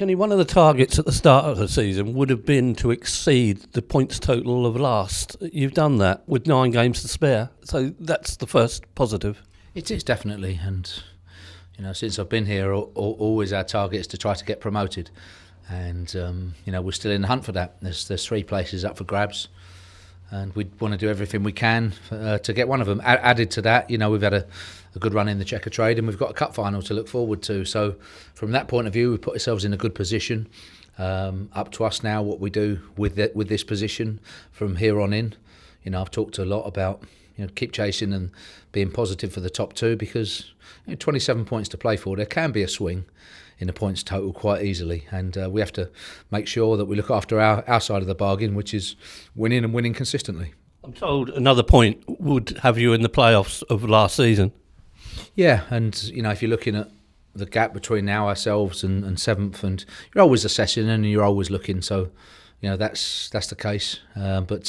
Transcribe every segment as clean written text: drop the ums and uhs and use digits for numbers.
Kenny, one of the targets at the start of the season would have been to exceed the points total of last. You've done that with 9 games to spare, so that's the first positive. It is definitely, and since I've been here, always our target is to try to get promoted, and we're still in the hunt for that. There's 3 places up for grabs, and we want to do everything we can to get one of them. Added to that, we've had a good run in the Checker Trade, and we've got a cup final to look forward to. So from that point of view, we've put ourselves in a good position. Up to us now what we do with this position from here on in. I've talked a lot about keep chasing and being positive for the top 2, because 27 points to play for. There can be a swing in the points total quite easily, and we have to make sure that we look after our side of the bargain, which is winning and winning consistently. I'm told another point would have you in the playoffs of last season. Yeah, and if you're looking at the gap between now ourselves and 7th, and you're always assessing and you're always looking, so that's the case. But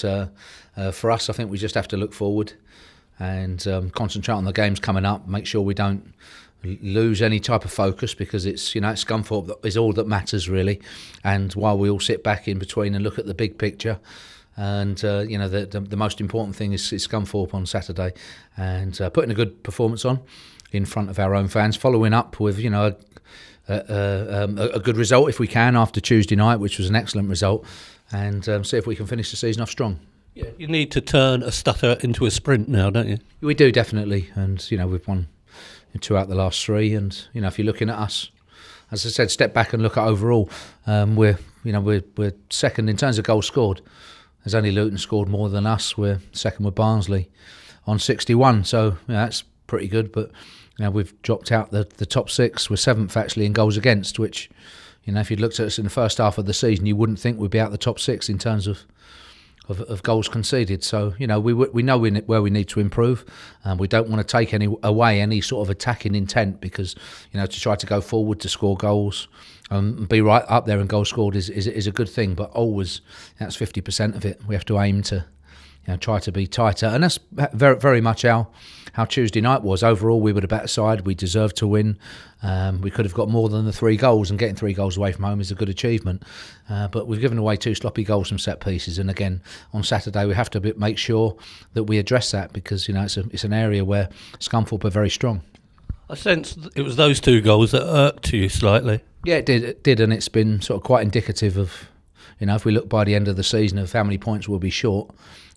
for us, I think we just have to look forward and concentrate on the games coming up. Make sure we don't lose any type of focus, because it's Scunthorpe that is all that matters really. And while we all sit back in between and look at the big picture, and the most important thing is Scunthorpe on Saturday, and putting a good performance on in front of our own fans, following up with a good result if we can after Tuesday night, which was an excellent result, and see if we can finish the season off strong. Yeah, you need to turn a stutter into a sprint now, don't you? We do, definitely, and we've won 2 out of the last 3, and if you're looking at us, as I said, step back and look at overall, we're second in terms of goals scored. There's only Luton scored more than us. We're second with Barnsley on 61, so that's pretty good. But we've dropped out the top 6. We're 7th actually in goals against, which if you'd looked at us in the first half of the season, you wouldn't think we'd be out the top 6 in terms of goals conceded. So we know where we need to improve, and we don't want to take away any sort of attacking intent, because to try to go forward to score goals, be right up there in goals scored is a good thing, but always that's 50% of it. We have to aim to try to be tighter, and that's very, very much how Tuesday night was. Overall, we were the better side. We deserved to win. We could have got more than the 3 goals, and getting 3 goals away from home is a good achievement. But we've given away 2 sloppy goals from set pieces, and again on Saturday we have to make sure that we address that, because it's an area where Scunthorpe are very strong. I sense it was those 2 goals that irked you slightly. Yeah, it did, and it's been sort of quite indicative of if we look by the end of the season of how many points we'll be short.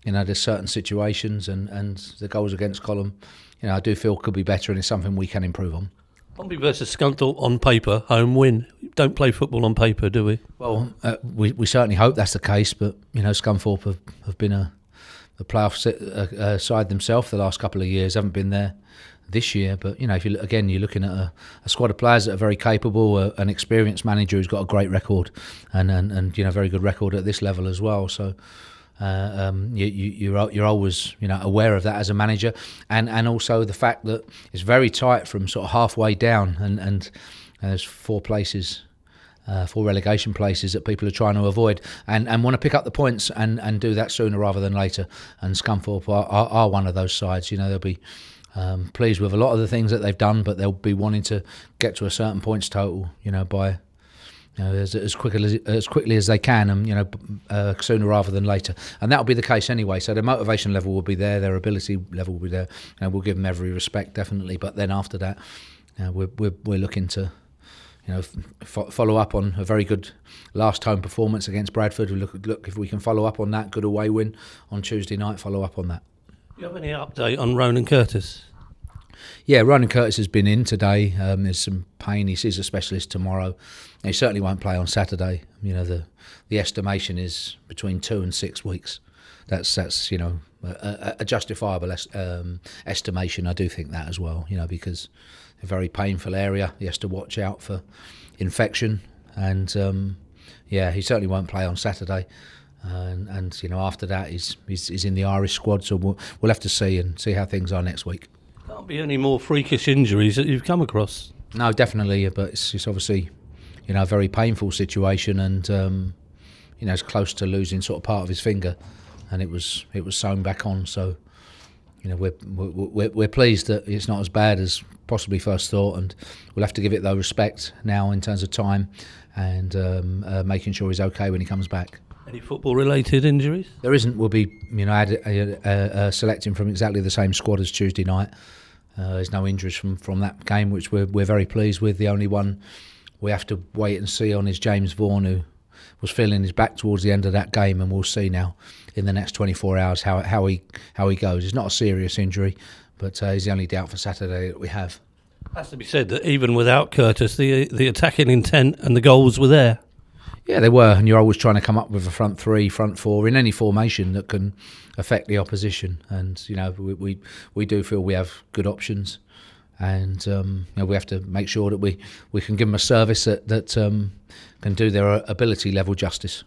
There's certain situations, and the goals against column, I do feel could be better, and it's something we can improve on. Pompey versus Scunthorpe on paper, home win. Don't play football on paper, do we? Well, we certainly hope that's the case, but Scunthorpe have been a playoff side themselves the last couple of years. Haven't been there this year, but if you're looking at a squad of players that are very capable, an experienced manager who's got a great record, and very good record at this level as well. So. You're always aware of that as a manager, and also the fact that it's very tight from sort of halfway down, and there's 4 places, 4 relegation places that people are trying to avoid, and want to pick up the points and do that sooner rather than later. And Scunthorpe are one of those sides. They'll be pleased with a lot of the things that they've done, but they'll be wanting to get to a certain points total, by. As quickly as they can, and sooner rather than later, and that'll be the case anyway. So their motivation level will be there, their ability level will be there, and we'll give them every respect, definitely. But then after that, we're looking to follow up on a very good last home performance against Bradford. We look if we can follow up on that good away win on Tuesday night. Follow up on that. Do you have any update on Ronan Curtis? Yeah, Ronan Curtis has been in today. There's some pain. He sees a specialist tomorrow. He certainly won't play on Saturday. The estimation is between 2 and 6 weeks. That's a justifiable estimation. I do think that as well. Because a very painful area. He has to watch out for infection, and he certainly won't play on Saturday. And after that, he's in the Irish squad. So we'll have to see how things are next week. Can't be any more freakish injuries that you've come across. No, definitely, but it's obviously a very painful situation, and it's close to losing sort of part of his finger, and it was sewn back on. So we're pleased that it's not as bad as possibly first thought, and we'll have to give it though respect now in terms of time and making sure he's okay when he comes back. Any football-related injuries? There isn't. We'll be, selecting from exactly the same squad as Tuesday night. There's no injuries from that game, which we're very pleased with. The only one we have to wait and see on is James Vaughan, who was feeling his back towards the end of that game, and we'll see now in the next 24 hours how he goes. It's not a serious injury, but he's the only doubt for Saturday that we have. It has to be said that even without Curtis, the attacking intent and the goals were there. Yeah, they were, and you're always trying to come up with a front three, front four in any formation that can affect the opposition. And we do feel we have good options, and we have to make sure that we can give them a service that can do their ability level justice.